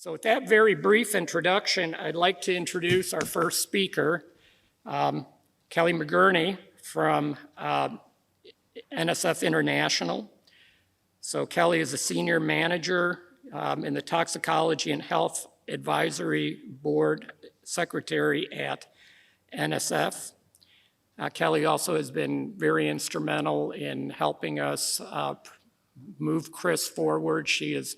So with that very brief introduction, I'd like to introduce our first speaker, Kelly Magurany from NSF International. So Kelly is a senior manager in the Toxicology and Health Advisory Board secretary at NSF. Kelly also has been very instrumental in helping us move Chris forward. She has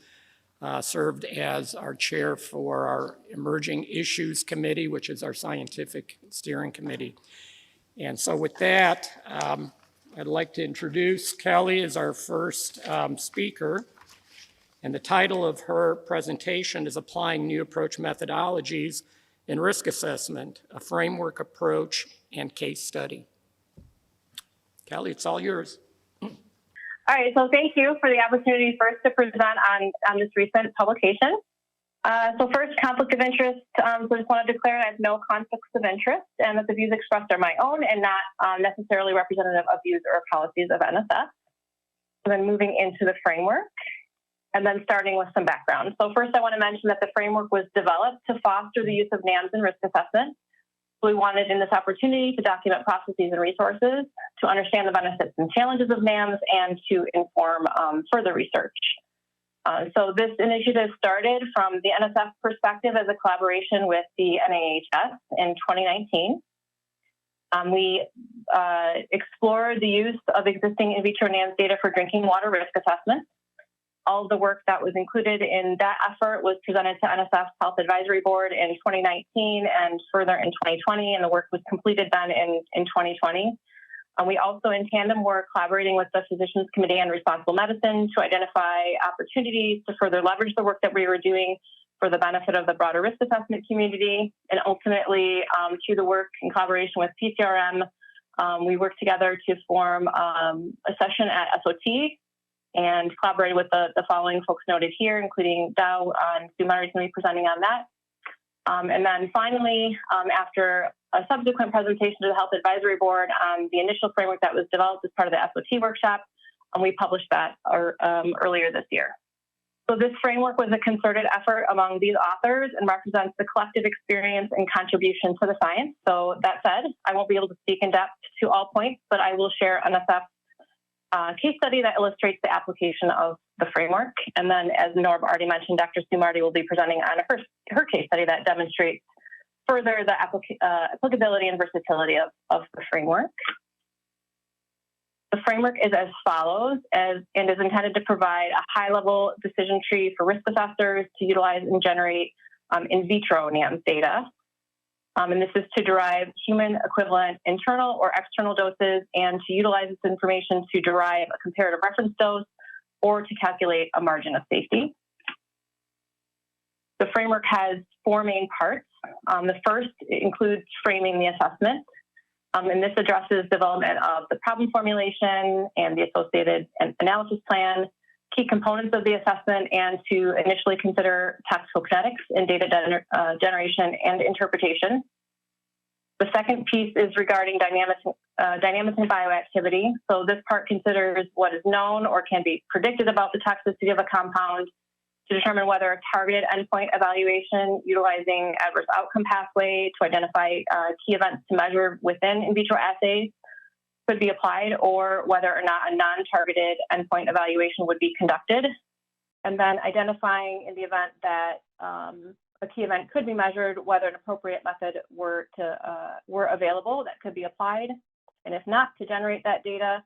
served as our chair for our Emerging Issues Committee, which is our scientific steering committee. And so with that, I'd like to introduce Kelly as our first speaker. And the title of her presentation is Applying New Approach Methodologies in Risk Assessment, a Framework Approach and Case Study. Kelly, it's all yours. All right, so thank you for the opportunity first to present on this recent publication. So first, conflict of interest. So I just want to declare I have no conflicts of interest and that the views expressed are my own and not necessarily representative of views or policies of NSF. So then moving into the framework and then starting with some background. So first, I want to mention that the framework was developed to foster the use of NAMs in risk assessment. We wanted in this opportunity to document processes and resources, to understand the benefits and challenges of NAMs, and to inform further research. So this initiative started from the NSF perspective as a collaboration with the NIHS in 2019. We explored the use of existing in vitro NAMs data for drinking water risk assessment. All of the work that was included in that effort was presented to NSF's Health Advisory Board in 2019 and further in 2020, and the work was completed then in 2020. We also, in tandem, were collaborating with the Physicians Committee on Responsible Medicine to identify opportunities to further leverage the work that we were doing for the benefit of the broader risk assessment community. And ultimately, through the work in collaboration with PCRM, we worked together to form a session at SOT and collaborated with the following folks noted here, including Dow and Sue Murray is going to be presenting on that. And then finally, after a subsequent presentation to the Health Advisory Board on the initial framework that was developed as part of the SOT workshop, we published that earlier this year. So this framework was a concerted effort among these authors and represents the collective experience and contribution to the science. So that said, I won't be able to speak in depth to all points, but I will share NSF's case study that illustrates the application of the framework. And then, as Norb already mentioned, Dr. Sue Marty will be presenting on her case study that demonstrates further the applicability and versatility of the framework. The framework is as follows, and is intended to provide a high-level decision tree for risk assessors to utilize and generate in vitro NAMs data. And this is to derive human equivalent internal or external doses and to utilize this information to derive a comparative reference dose or to calculate a margin of safety. The framework has four main parts. The first includes framing the assessment, and this addresses development of the problem formulation and the associated analysis plan, key components of the assessment, and to initially consider toxicokinetics in data generation and interpretation. The second piece is regarding dynamics and bioactivity. So this part considers what is known or can be predicted about the toxicity of a compound to determine whether a targeted endpoint evaluation utilizing adverse outcome pathway to identify key events to measure within in vitro assays could be applied, or whether or not a non-targeted endpoint evaluation would be conducted. And then identifying, in the event that a key event could be measured, whether an appropriate method were available that could be applied, and if not, to generate that data.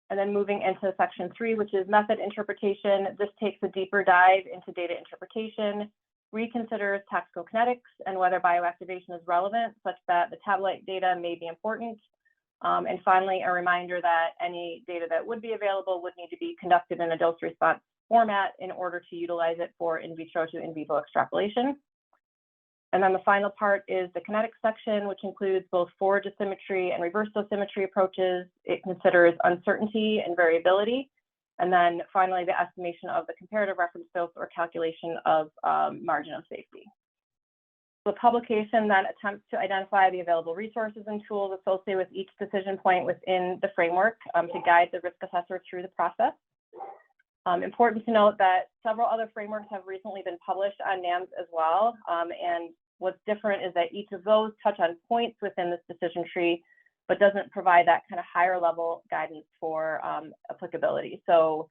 And then moving into section 3, which is method interpretation. This takes a deeper dive into data interpretation, reconsiders toxicokinetics and whether bioactivation is relevant, such that the tablet data may be important. And finally, a reminder that any data that would be available would need to be conducted in a dose response format in order to utilize it for in vitro to in vivo extrapolation. And then the final part is the kinetics section, which includes both forward dosimetry and reverse dosimetry approaches. It considers uncertainty and variability. And then finally, the estimation of the comparative reference dose or calculation of margin of safety. The publication then attempts to identify the available resources and tools associated with each decision point within the framework to guide the risk assessor through the process. Important to note that several other frameworks have recently been published on NAMs as well. And what's different is that each of those touch on points within this decision tree, but doesn't provide that kind of higher level guidance for applicability. So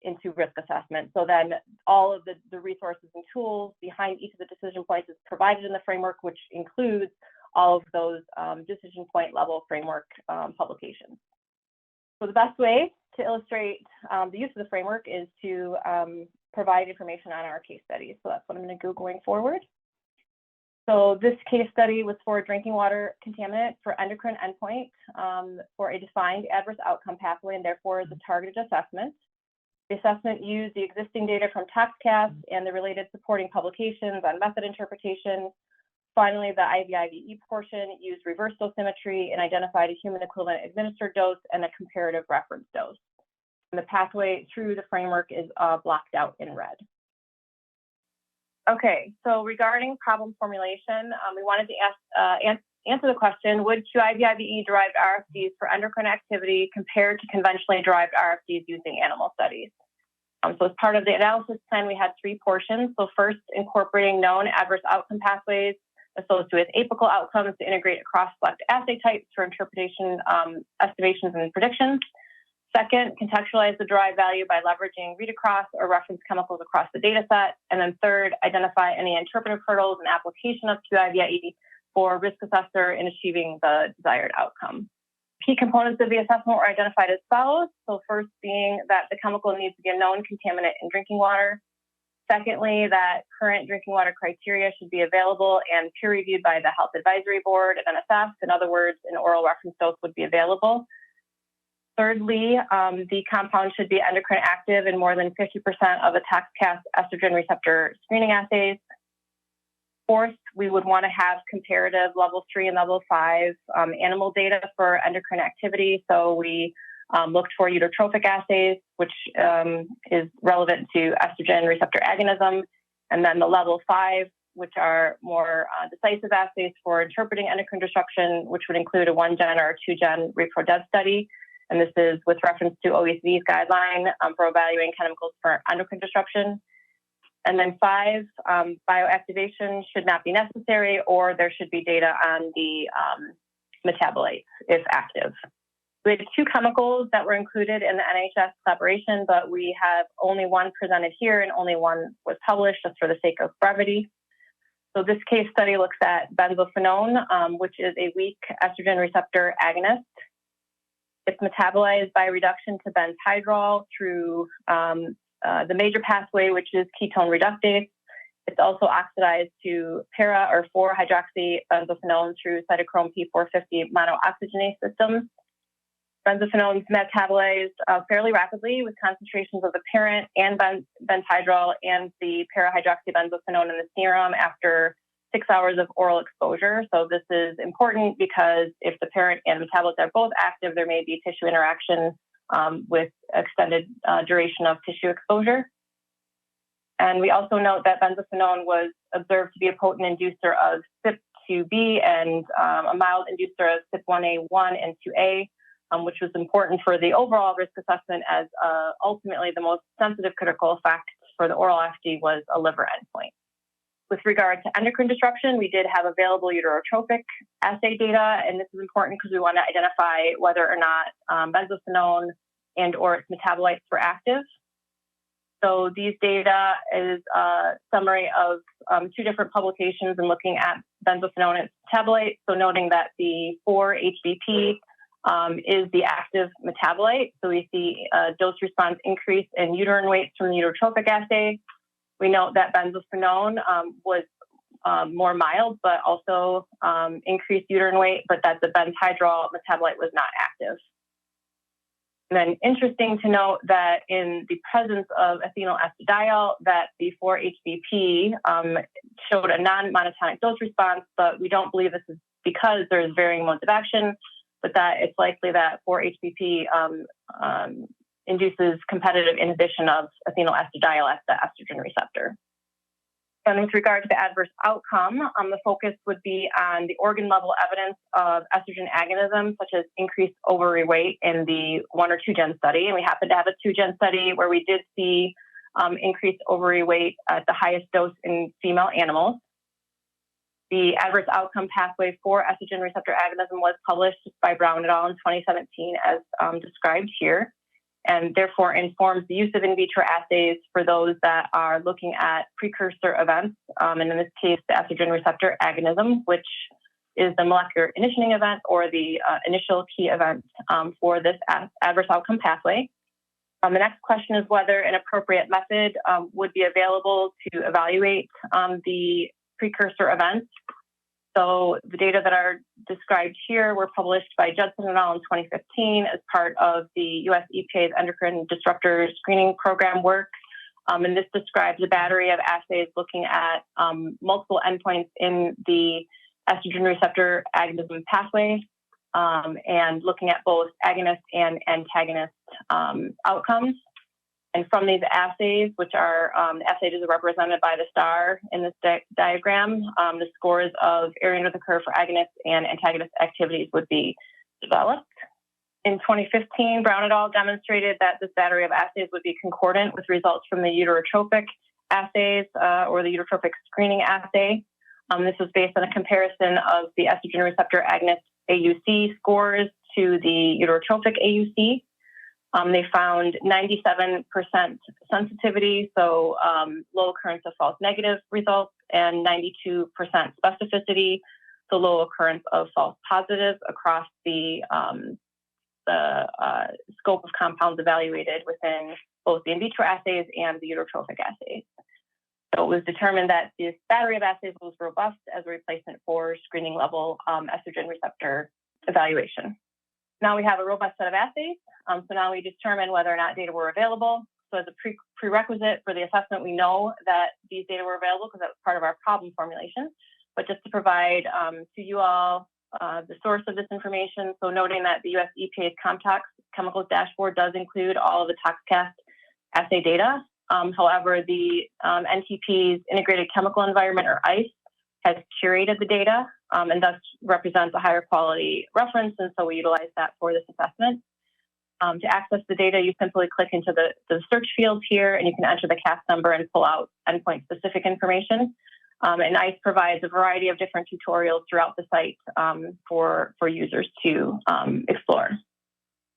into risk assessment. So then all of the resources and tools behind each of the decision points is provided in the framework, which includes all of those decision point level framework publications. So the best way to illustrate the use of the framework is to provide information on our case studies. So that's what I'm going to do going forward. So this case study was for a drinking water contaminant for endocrine endpoint for a defined adverse outcome pathway, and therefore the targeted assessment. The assessment used the existing data from ToxCast and the related supporting publications on method interpretation. Finally, the IVIVE portion used reverse dosimetry and identified a human equivalent administered dose and a comparative reference dose. And the pathway through the framework is blocked out in red. Okay, so regarding problem formulation, we wanted to answer the question, would QIVIVE-derived RFDs for endocrine activity compared to conventionally derived RFDs using animal studies? So as part of the analysis plan, we had 3 portions. So first, incorporating known adverse outcome pathways associated with apical outcomes to integrate across select assay types for interpretation, estimations, and predictions. Second, contextualize the derived value by leveraging read across or reference chemicals across the data set. And then third, identify any interpretive hurdles and application of QIVIE for risk assessor in achieving the desired outcome. Key components of the assessment were identified as follows. So first being that the chemical needs to be a known contaminant in drinking water. Secondly, that current drinking water criteria should be available and peer-reviewed by the Health Advisory Board of NSF. In other words, an oral reference dose would be available. Thirdly, the compound should be endocrine active in more than 50% of the ToxCast estrogen receptor screening assays. Fourth, we would want to have comparative level 3 and level 5 animal data for endocrine activity. So we looked for eutotrophic assays, which is relevant to estrogen receptor agonism. And then the level 5, which are more decisive assays for interpreting endocrine disruption, which would include a 1-gen or a 2-gen repro-dev study. And this is with reference to OECD's guideline for evaluating chemicals for endocrine disruption. And then 5, bioactivation should not be necessary, or there should be data on the metabolites if active. We had 2 chemicals that were included in the NHS collaboration, but we have only one presented here and only one was published just for the sake of brevity. So this case study looks at benzophenone, which is a weak estrogen receptor agonist. It's metabolized by reduction to benzhydrol through the major pathway, which is ketone reductase. It's also oxidized to para or 4-hydroxybenzophenone through cytochrome P450 monooxygenase systems. Benzophenone is metabolized fairly rapidly with concentrations of the parent and benzhydrol and the para-hydroxybenzophenone in the serum after 6 hours of oral exposure. So this is important because if the parent and metabolites are both active, there may be tissue interaction with extended duration of tissue exposure. And we also note that benzophenone was observed to be a potent inducer of CYP2B and a mild inducer of CYP1A1 and 2A, which was important for the overall risk assessment as ultimately the most sensitive critical effect for the oral FD was a liver endpoint. With regard to endocrine disruption, we did have available uterotrophic assay data, and this is important because we want to identify whether or not benzophenone and or its metabolites were active. So these data is a summary of 2 different publications and looking at benzophenone and its metabolite. So noting that the 4-HBP is the active metabolite. So we see a dose response increase in uterine weights from the uterotrophic assay. We note that benzophenone was more mild, but also increased uterine weight, but that the benzhydrol metabolite was not active. And then interesting to note that in the presence of ethinylestradiol, that the 4-HBP showed a non-monotonic dose response, but we don't believe this is because there's varying modes of action, but that it's likely that 4-HBP induces competitive inhibition of ethinylestradiol at the estrogen receptor. And with regard to the adverse outcome, the focus would be on the organ level evidence of estrogen agonism, such as increased ovary weight in the 1 or 2 gen study. And we happen to have a 2 gen study where we did see increased ovary weight at the highest dose in female animals. The adverse outcome pathway for estrogen receptor agonism was published by Brown et al. In 2017, as described here, and therefore informs the use of in vitro assays for those that are looking at precursor events, and in this case, the estrogen receptor agonism, which is the molecular initiating event or the initial key event for this adverse outcome pathway. The next question is whether an appropriate method would be available to evaluate the precursor events. So the data that are described here were published by Judson et al. In 2015 as part of the US EPA's endocrine disruptor screening program work. And this describes a battery of assays looking at multiple endpoints in the estrogen receptor agonism pathway and looking at both agonist and antagonist outcomes. And from these assays, which are the assays are represented by the star in this diagram, the scores of area under the curve for agonist and antagonist activities would be developed. In 2015, Brown et al. Demonstrated that this battery of assays would be concordant with results from the uterotropic assays or the uterotropic screening assay. This was based on a comparison of the estrogen receptor agonist AUC scores to the uterotropic AUC. They found 97% sensitivity, so low occurrence of false negative results, and 92% specificity, so low occurrence of false positives across the scope of compounds evaluated within both the in vitro assays and the uterotropic assays. So it was determined that this battery of assays was robust as a replacement for screening level estrogen receptor evaluation. Now we have a robust set of assays. So now we determine whether or not data were available. So as a prerequisite for the assessment, we know that these data were available because that was part of our problem formulation. But just to provide to you all the source of this information, so noting that the US EPA's ComTox chemicals dashboard does include all of the ToxCast assay data. However, the NTP's Integrated Chemical Environment, or ICE, has curated the data and thus represents a higher quality reference, and so we utilize that for this assessment. To access the data, you simply click into the search field here, and you can enter the CAS number and pull out endpoint-specific information. And ICE provides a variety of different tutorials throughout the site for users to explore.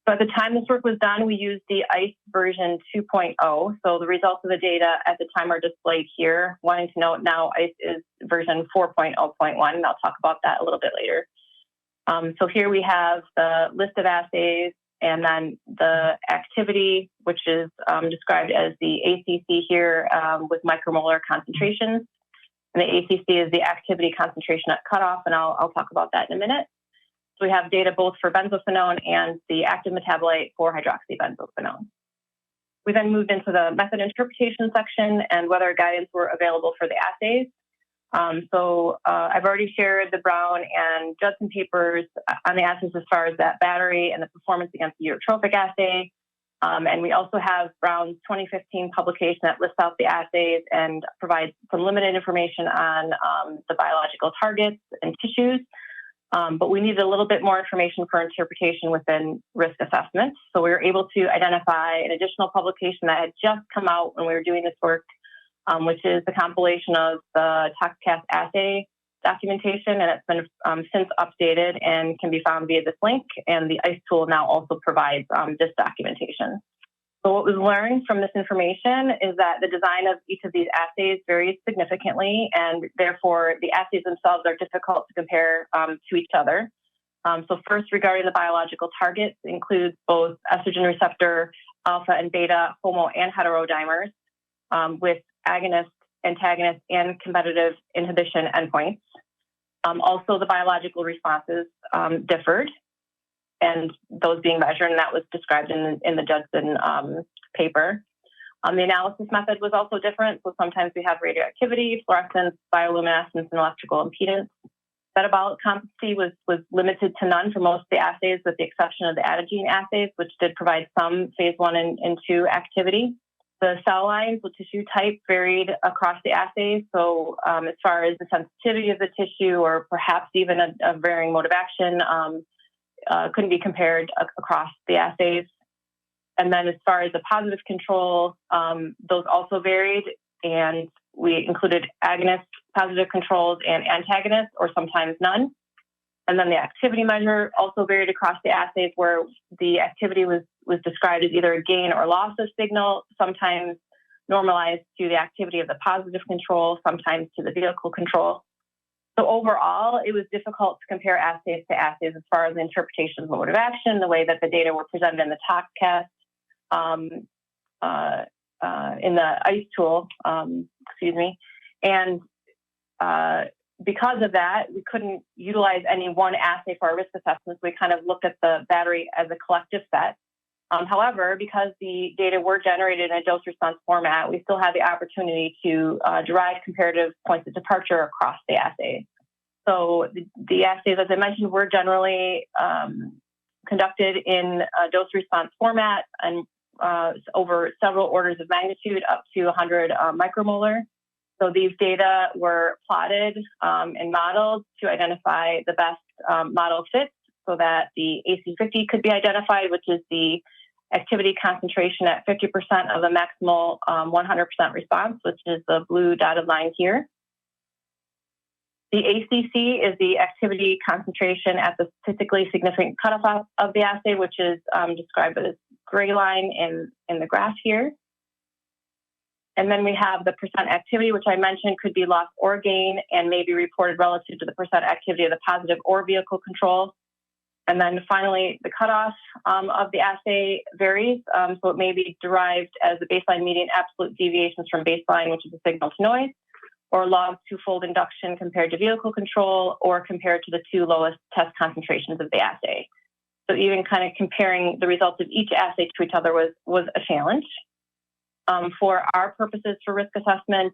So at the time this work was done, we used the ICE version 2.0. So the results of the data at the time are displayed here. Wanting to note now, ICE is version 4.0.1, and I'll talk about that a little bit later. So here we have the list of assays, and then the activity, which is described as the ACC here with micromolar concentrations. And the ACC is the activity concentration at cutoff, and I'll talk about that in a minute. So we have data both for benzophenone and the active metabolite 4-hydroxybenzophenone. We then moved into the method interpretation section and whether guidance were available for the assays. I've already shared the Brown and Judson papers on the assays as far as that battery and the performance against the uterotropic assay. And we also have Brown's 2015 publication that lists out the assays and provides some limited information on the biological targets and tissues. But we needed a little bit more information for interpretation within risk assessment. So we were able to identify an additional publication that had just come out when we were doing this work, which is the compilation of the ToxCast assay documentation, and it's been since updated and can be found via this link. And the ICE tool now also provides this documentation. So what was learned from this information is that the design of each of these assays varies significantly, and therefore the assays themselves are difficult to compare to each other. So first, regarding the biological targets, includes both estrogen receptor alpha and beta homo and heterodimers with agonist, antagonist, and competitive inhibition endpoints. Also, the biological responses differed, and those being measured, and that was described in the Judson paper. The analysis method was also different, so sometimes we have radioactivity, fluorescence, bioluminescence, and electrical impedance. Metabolic competency was limited to none for most of the assays, with the exception of the adagene assays, which did provide some phase 1 and 2 activity. The cell lines with tissue type varied across the assays. So as far as the sensitivity of the tissue or perhaps even a varying mode of action couldn't be compared across the assays. And then as far as the positive control, those also varied, and we included agonist positive controls and antagonists, or sometimes none. And then the activity measure also varied across the assays, where the activity was described as either a gain or loss of signal, sometimes normalized to the activity of the positive control, sometimes to the vehicle control. So overall, it was difficult to compare assays to assays as far as the interpretation of mode of action, the way that the data were presented in the ToxCast, in the ICE tool, and because of that, we couldn't utilize any one assay for our risk assessments. We kind of looked at the battery as a collective set. However, because the data were generated in a dose response format, we still had the opportunity to derive comparative points of departure across the assays. So the assays, as I mentioned, were generally conducted in a dose response format and over several orders of magnitude, up to 100 micromolar. So these data were plotted and modeled to identify the best model fits so that the AC50 could be identified, which is the activity concentration at 50% of the maximal 100% response, which is the blue dotted line here. The ACC is the activity concentration at the statistically significant cutoff of the assay, which is described by this gray line in the graph here. And then we have the percent activity, which I mentioned could be loss or gain and may be reported relative to the percent activity of the positive or vehicle control. And then finally, the cutoff of the assay varies. So it may be derived as the baseline median absolute deviations from baseline, which is a signal to noise, or log twofold induction compared to vehicle control, or compared to the two lowest test concentrations of the assay. So even kind of comparing the results of each assay to each other was a challenge. For our purposes for risk assessment,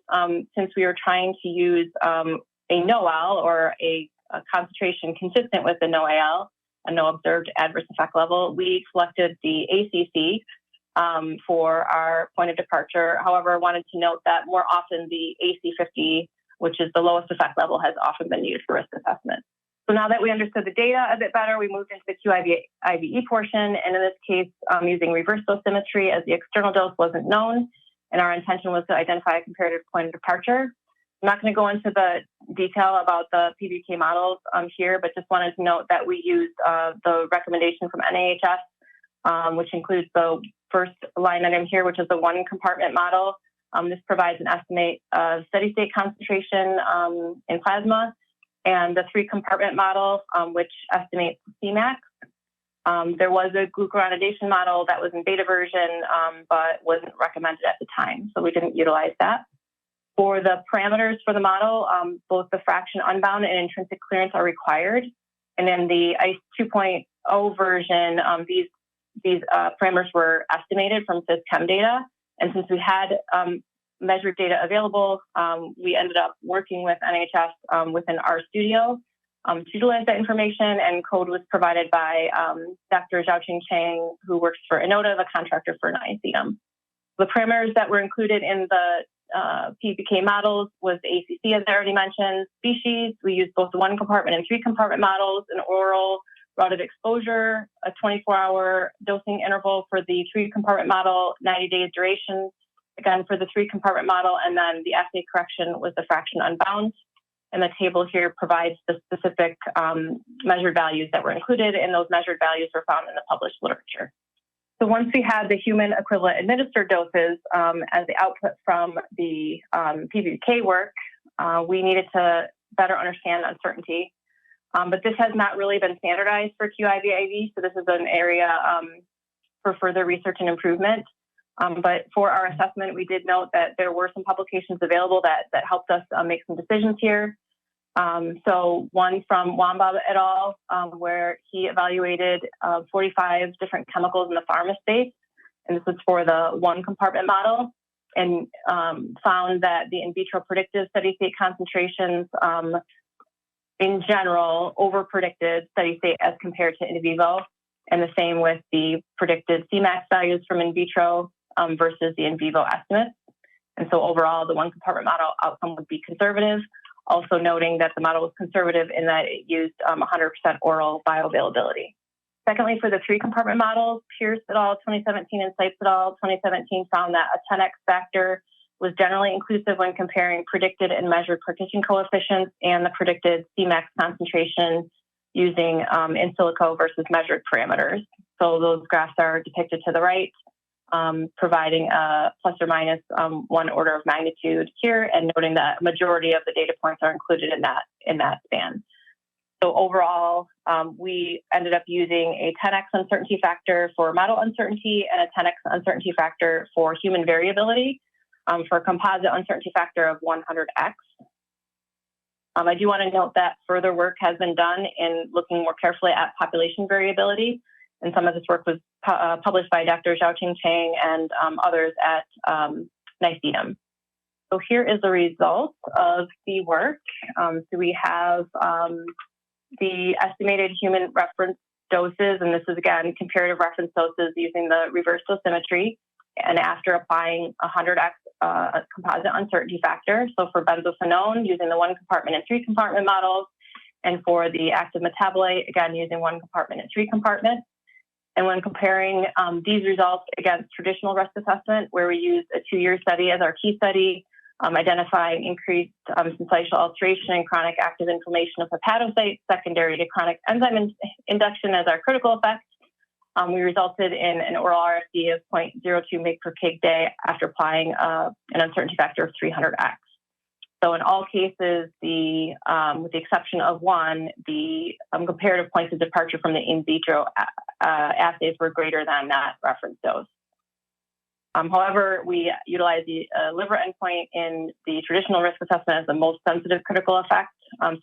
since we were trying to use a NOAL, or a concentration consistent with the NOAL, a no observed adverse effect level, we selected the ACC for our point of departure. However, I wanted to note that more often the AC50, which is the lowest effect level, has often been used for risk assessment. So now that we understood the data a bit better, we moved into the QIV-IVE portion, and in this case, using reverse dosimetry, as the external dose wasn't known, and our intention was to identify a comparative point of departure. I'm not going to go into the detail about the PBK models here, but just wanted to note that we used the recommendation from NIHS, which includes the first line item here, which is the one compartment model. This provides an estimate of steady state concentration in plasma, and the three compartment model, which estimates Cmax. There was a glucuronidation model that was in beta version, but wasn't recommended at the time, so we didn't utilize that. For the parameters for the model, both the fraction unbound and intrinsic clearance are required. And in the ICE 2.0 version, these parameters were estimated from PhysChem data. And since we had measured data available, we ended up working with NHS within our studio to utilize that information, and code was provided by Dr. Xiaoqing Chang, who works for Inoda, the contractor for NICEM. The parameters that were included in the PBK models was the ACC, as I already mentioned. Species, we used both the one compartment and three compartment models, an oral route of exposure, a 24-hour dosing interval for the three compartment model, 90 days duration, again for the three compartment model, and then the assay correction was the fraction unbound. And the table here provides the specific measured values that were included, and those measured values were found in the published literature. So once we had the human equivalent administered doses as the output from the PBK work, we needed to better understand uncertainty. But this has not really been standardized for QIV-IV, so this is an area for further research and improvement. But for our assessment, we did note that there were some publications available that helped us make some decisions here. So one from Wamba et al., where he evaluated 45 different chemicals in the pharma space, and this was for the one compartment model, and found that the in vitro predictive steady state concentrations in general over-predicted steady state as compared to in vivo, and the same with the predicted Cmax values from in vitro versus the in vivo estimates. And so overall, the one compartment model outcome would be conservative, also noting that the model was conservative in that it used 100% oral bioavailability. Secondly, for the three compartment models, Pierce et al. 2017 and Sipes et al. 2017 found that a 10x factor was generally inclusive when comparing predicted and measured partition coefficients and the predicted Cmax concentration using in silico versus measured parameters. So those graphs are depicted to the right, providing a plus or minus 1 order of magnitude here, and noting that majority of the data points are included in that span. So overall, we ended up using a 10x uncertainty factor for model uncertainty and a 10x uncertainty factor for human variability, for a composite uncertainty factor of 100x. I do want to note that further work has been done in looking more carefully at population variability, and some of this work was published by Dr. Xiaoqing Chang and others at NICEDM. So here is the result of the work. So we have the estimated human reference doses, and this is again comparative reference doses using the reverse dosimetry, and after applying 100x composite uncertainty factor. So for benzophenone, using the one compartment and three compartment models, and for the active metabolite, again using one compartment and three compartments. And when comparing these results against traditional risk assessment, where we used a 2-year study as our key study, identifying increased syncytial alteration and chronic active inflammation of hepatocytes secondary to chronic enzyme induction as our critical effect, we resulted in an oral RFD of 0.02 mg per kg day after applying an uncertainty factor of 300x. So in all cases, with the exception of one, the comparative points of departure from the in vitro assays were greater than that reference dose. However, we utilize the liver endpoint in the traditional risk assessment as the most sensitive critical effect.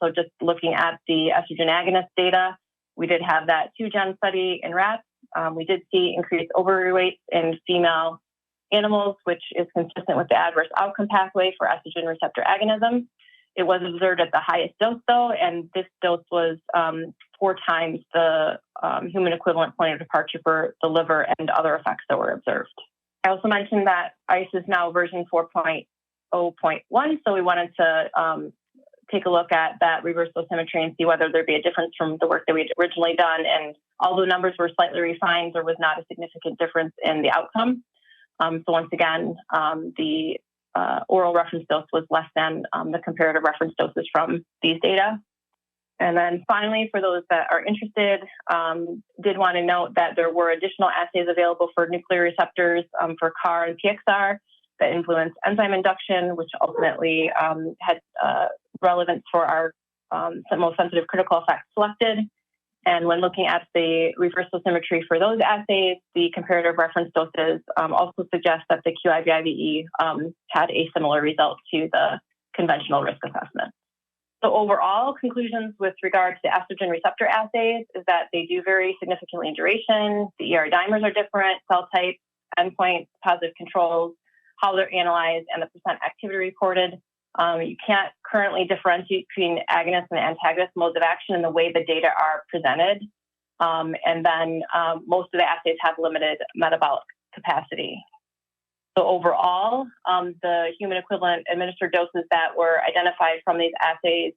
So just looking at the estrogen agonist data, we did have that 2-gen study in rats. We did see increased ovary weight in female animals, which is consistent with the adverse outcome pathway for estrogen receptor agonism. It was observed at the highest dose, though, and this dose was 4 times the human equivalent point of departure for the liver and other effects that were observed. I also mentioned that ICE is now version 4.0.1, so we wanted to take a look at that reverse dosimetry and see whether there'd be a difference from the work that we'd originally done. And although numbers were slightly refined, there was not a significant difference in the outcome. So once again, the oral reference dose was less than the comparative reference doses from these data. And then finally, for those that are interested, did want to note that there were additional assays available for nuclear receptors for CAR and PXR that influence enzyme induction, which ultimately had relevance for our most sensitive critical effects selected. And when looking at the reverse dosimetry for those assays, the comparative reference doses also suggest that the QIVIVE had a similar result to the conventional risk assessment. So overall, conclusions with regard to the estrogen receptor assays is that they do vary significantly in duration. The ER dimers are different, cell type, endpoints, positive controls, how they're analyzed, and the percent activity reported. You can't currently differentiate between agonist and antagonist modes of action in the way the data are presented. And then most of the assays have limited metabolic capacity. So overall, the human equivalent administered doses that were identified from these assays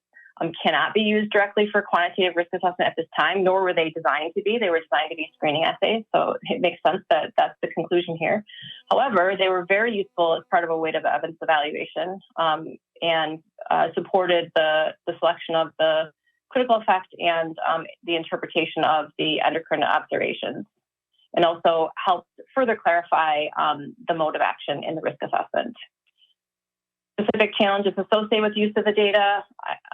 cannot be used directly for quantitative risk assessment at this time, nor were they designed to be. They were designed to be screening assays, so it makes sense that that's the conclusion here. However, they were very useful as part of a weight of evidence evaluation and supported the selection of the critical effect and the interpretation of the endocrine observations, and also helped further clarify the mode of action in the risk assessment. Specific challenges associated with use of the data,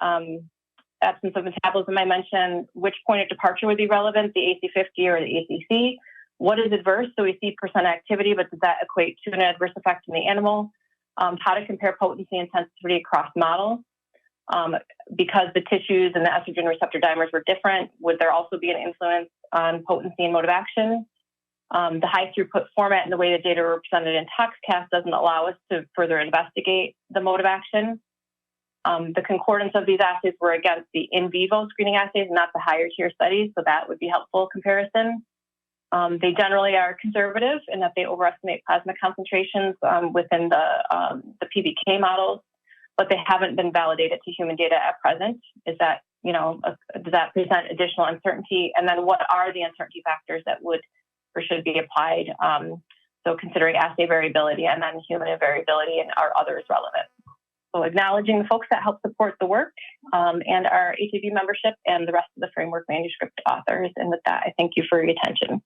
absence of metabolism I mentioned, which point of departure would be relevant, the AC50 or the ACC. What is adverse? So we see percent activity, but does that equate to an adverse effect in the animal? How to compare potency and sensitivity across models. Because the tissues and the estrogen receptor dimers were different, would there also be an influence on potency and mode of action? The high throughput format and the way the data are represented in ToxCast doesn't allow us to further investigate the mode of action. The concordance of these assays were against the in vivo screening assays, not the higher tier studies, so that would be helpful comparison. They generally are conservative in that they overestimate plasma concentrations within the PBK models, but they haven't been validated to human data at present. Is that, does that present additional uncertainty? And then what are the uncertainty factors that would or should be applied? So considering assay variability and then human variability, and are others relevant? So acknowledging the folks that help support the work and our HAB membership and the rest of the framework manuscript authors. And with that, I thank you for your attention.